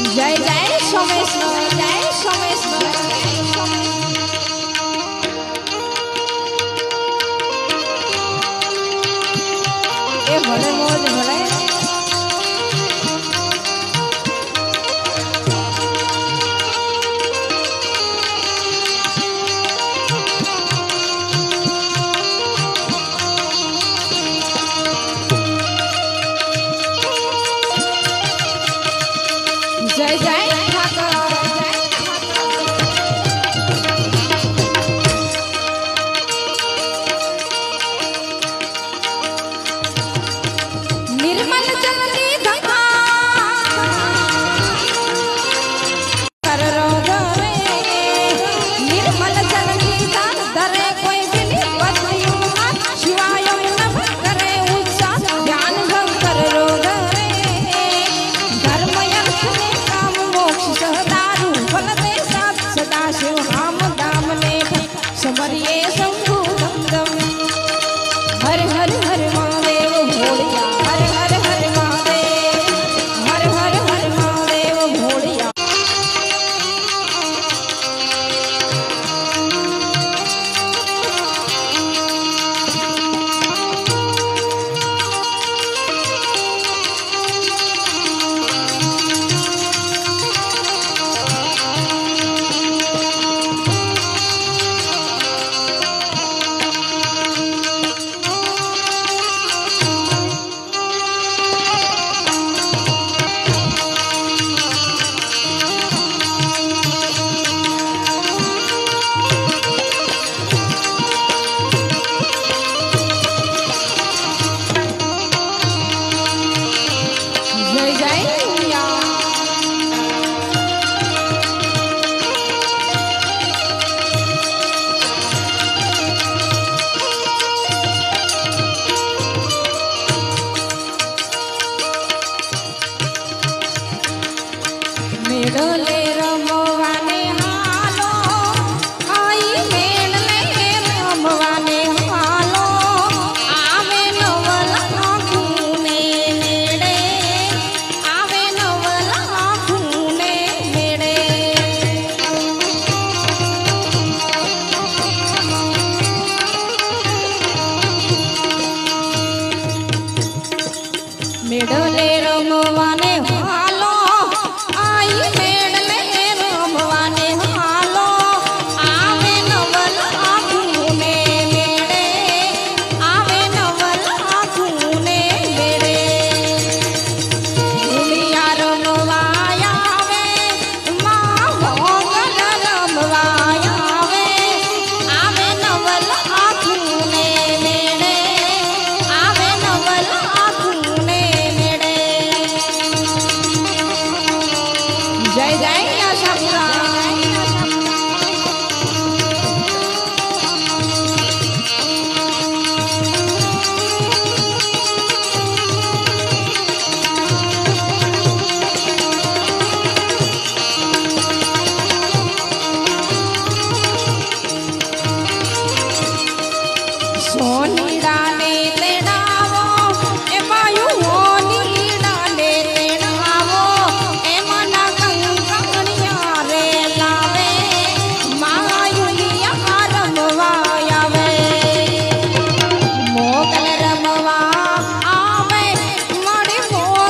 जय जय सोमेश्वर जय सोमेश्वर ए भले मोज भले जय जय निर्मल जल निधना कर रोग रे निर्मल जल निधन धरे कोई बिनी पतियु शिवाय नम करे उच्चा ध्यान भंग कर रोग रे धर्म यज्ञ ने काम मोक्ष सहदारु फल दे साथ सदा शिव हम दाम ने समरिये शंभु दम हर हर हर महादेव भोलिया हर हर हर महादेव हर हर हर महादेव भोलिया जय जय मैया मेडले